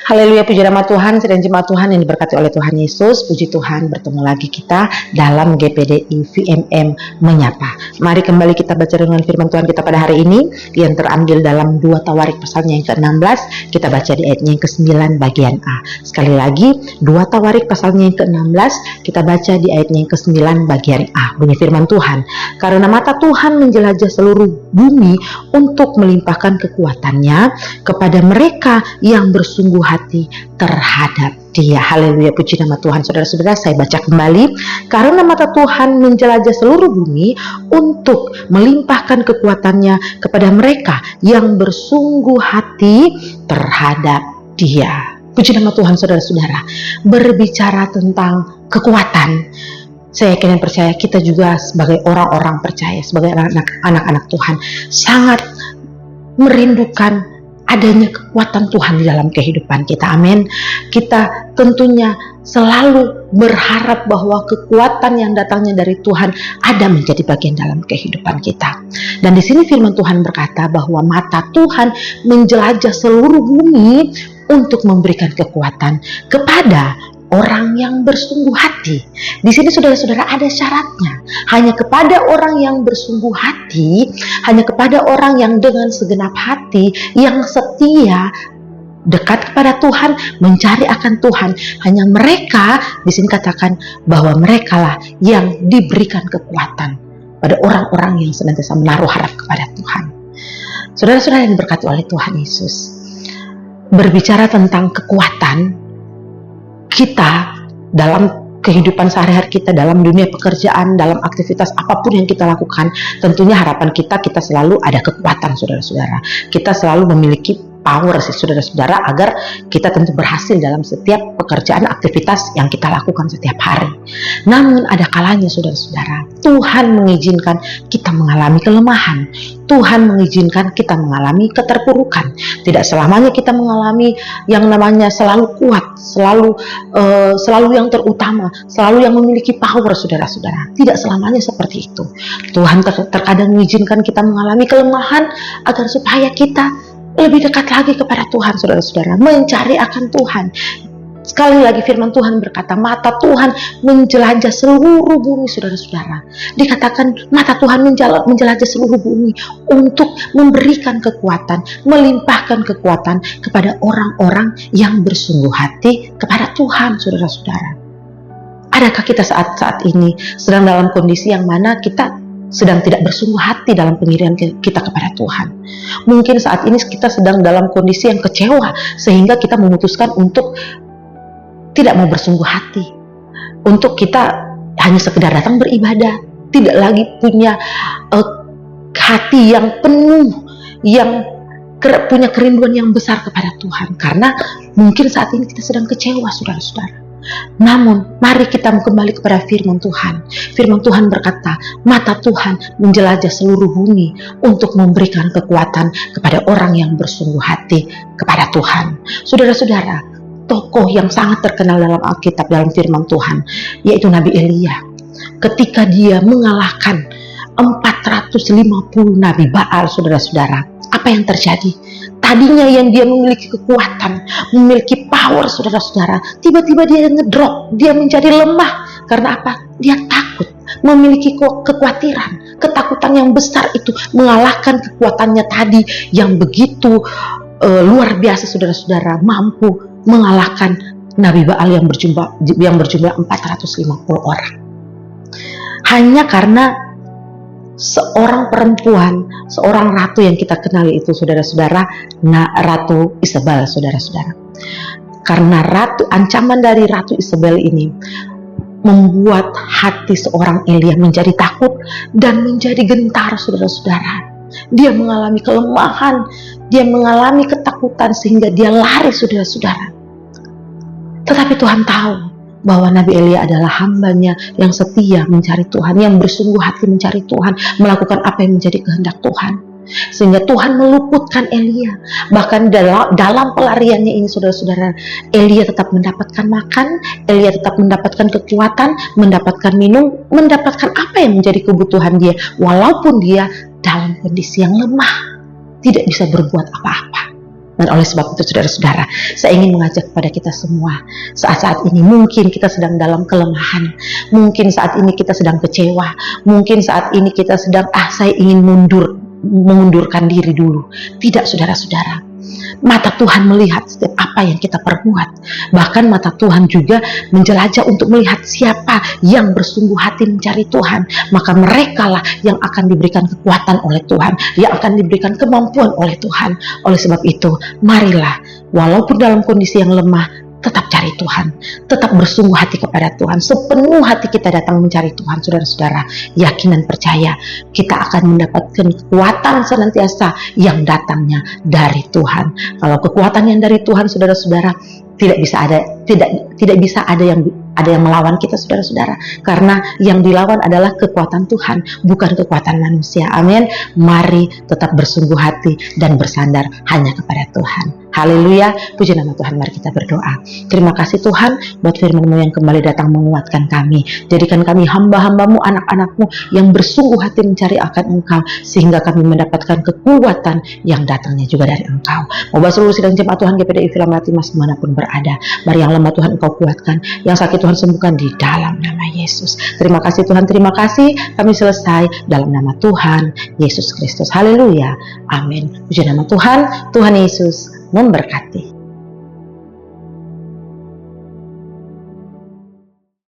Haleluya, puji nama Tuhan, sedang jemaat Tuhan yang diberkati oleh Tuhan Yesus. Puji Tuhan, bertemu lagi kita dalam GPDI VMM Menyapa. Mari kembali kita baca dengan firman Tuhan kita pada hari ini yang terambil dalam 2 Tawarik pasalnya yang ke-16. Kita baca di ayatnya yang ke-9 bagian A. Sekali lagi, 2 Tawarik pasalnya yang ke-16, kita baca di ayatnya yang ke-9 bagian A. Bunyi firman Tuhan, karena mata Tuhan menjelajah seluruh bumi untuk melimpahkan kekuatannya kepada mereka yang bersungguh hati terhadap Dia. Haleluya, puji nama Tuhan. Saudara-saudara, saya baca kembali. Karena mata Tuhan menjelajah seluruh bumi untuk melimpahkan kekuatannya kepada mereka yang bersungguh hati terhadap Dia. Puji nama Tuhan. Saudara-saudara, berbicara tentang kekuatan, saya yakin dan percaya kita juga sebagai orang-orang percaya, sebagai anak-anak Tuhan, sangat merindukan adanya kekuatan Tuhan di dalam kehidupan kita. Amin. Kita tentunya selalu berharap bahwa kekuatan yang datangnya dari Tuhan ada menjadi bagian dalam kehidupan kita. Dan di sini firman Tuhan berkata bahwa mata Tuhan menjelajah seluruh bumi untuk memberikan kekuatan kepada orang yang bersungguh hati. Di sini saudara-saudara ada syaratnya. Hanya kepada orang yang bersungguh hati, hanya kepada orang yang dengan segenap hati, yang setia, dekat kepada Tuhan, mencari akan Tuhan. Hanya mereka, di sini katakan bahwa merekalah yang diberikan kekuatan pada orang-orang yang senantiasa menaruh harap kepada Tuhan. Saudara-saudara yang diberkati oleh Tuhan Yesus, berbicara tentang kekuatan kita dalam kehidupan sehari-hari kita, dalam dunia pekerjaan, dalam aktivitas apapun yang kita lakukan, tentunya harapan kita selalu ada kekuatan, saudara-saudara. Kita selalu memiliki power sih, saudara-saudara, agar kita tentu berhasil dalam setiap pekerjaan, aktivitas yang kita lakukan setiap hari. Namun ada kalanya, saudara-saudara, Tuhan mengizinkan kita mengalami kelemahan. Tuhan mengizinkan kita mengalami keterpurukan. Tidak selamanya kita mengalami yang namanya selalu kuat, selalu yang terutama, selalu yang memiliki power, saudara-saudara. Tidak selamanya seperti itu. Tuhan terkadang mengizinkan kita mengalami kelemahan agar supaya kita lebih dekat lagi kepada Tuhan, saudara-saudara, mencari akan Tuhan. Sekali lagi firman Tuhan berkata, mata Tuhan menjelajah seluruh bumi, saudara-saudara. Dikatakan mata Tuhan menjelajah seluruh bumi untuk memberikan kekuatan, melimpahkan kekuatan kepada orang-orang yang bersungguh hati kepada Tuhan, saudara-saudara. Adakah kita saat ini sedang dalam kondisi yang mana kita sedang tidak bersungguh hati dalam pengirian kita kepada Tuhan? Mungkin saat ini kita sedang dalam kondisi yang kecewa sehingga kita memutuskan untuk tidak mau bersungguh hati, untuk kita hanya sekedar datang beribadah, tidak lagi punya hati yang penuh, yang punya kerinduan yang besar kepada Tuhan, karena mungkin saat ini kita sedang kecewa, saudara-saudara. Namun mari kita kembali kepada firman Tuhan. Firman Tuhan berkata, mata Tuhan menjelajah seluruh bumi untuk memberikan kekuatan kepada orang yang bersungguh hati kepada Tuhan. Saudara-saudara, tokoh yang sangat terkenal dalam Alkitab, dalam firman Tuhan, yaitu Nabi Elia. Ketika dia mengalahkan 450 Nabi Baal, saudara-saudara, apa yang terjadi? Tadinya yang dia memiliki kekuatan, memiliki power, saudara-saudara, tiba-tiba dia ngedrop, dia menjadi lemah. Karena apa? Dia takut, memiliki kekhawatiran, ketakutan yang besar itu mengalahkan kekuatannya tadi yang begitu luar biasa, saudara-saudara, mampu mengalahkan Nabi Baal yang berjumlah 450 orang. Hanya karena seorang perempuan, seorang ratu yang kita kenali itu, saudara-saudara, Ratu Isabel, saudara-saudara. Karena ancaman dari Ratu Isabel ini membuat hati seorang Elia menjadi takut dan menjadi gentar, saudara-saudara. Dia mengalami kelemahan, dia mengalami ketakutan sehingga dia lari, saudara-saudara. Tetapi Tuhan tahu bahwa Nabi Elia adalah hambanya yang setia mencari Tuhan, yang bersungguh hati mencari Tuhan, melakukan apa yang menjadi kehendak Tuhan. Sehingga Tuhan meluputkan Elia. Bahkan dalam pelariannya ini, saudara-saudara, Elia tetap mendapatkan makan, Elia tetap mendapatkan kekuatan, mendapatkan minum, mendapatkan apa yang menjadi kebutuhan dia, walaupun dia dalam kondisi yang lemah, tidak bisa berbuat apa-apa. Dan oleh sebab itu saudara-saudara, saya ingin mengajak kepada kita semua, saat-saat ini mungkin kita sedang dalam kelemahan, mungkin saat ini kita sedang kecewa, mungkin saat ini kita sedang saya ingin mengundurkan diri dulu. Tidak, saudara-saudara, mata Tuhan melihat setiap apa yang kita perbuat. Bahkan mata Tuhan juga menjelajah untuk melihat siapa yang bersungguh hati mencari Tuhan. Maka merekalah yang akan diberikan kekuatan oleh Tuhan, yang akan diberikan kemampuan oleh Tuhan. Oleh sebab itu, marilah walaupun dalam kondisi yang lemah, tetap cari Tuhan, tetap bersungguh hati kepada Tuhan. Sepenuh hati kita datang mencari Tuhan, saudara-saudara. Yakin dan percaya kita akan mendapatkan kekuatan senantiasa yang datangnya dari Tuhan. Kalau kekuatan yang dari Tuhan, saudara-saudara, tidak bisa ada yang melawan kita, saudara-saudara, karena yang dilawan adalah kekuatan Tuhan, bukan kekuatan manusia. Amin. Mari tetap bersungguh hati dan bersandar hanya kepada Tuhan. Haleluya, puji nama Tuhan. Mari kita berdoa. Terima kasih Tuhan buat firman-Mu yang kembali datang menguatkan kami. Jadikan kami hamba-hamba-Mu, anak-anak-Mu yang bersungguh hati mencari akan Engkau, sehingga kami mendapatkan kekuatan yang datangnya juga dari Engkau. Moga seluruh sidang jemaat Tuhan GPDI Villa Melati Mas dimanapun berada. Mari yang lemah Tuhan Engkau kuatkan, yang sakit Tuhan sembuhkan di dalam nama Yesus. Terima kasih Tuhan, terima kasih. Kami selesai dalam nama Tuhan Yesus Kristus. Haleluya, amin. Puji nama Tuhan. Tuhan Yesus memberkati.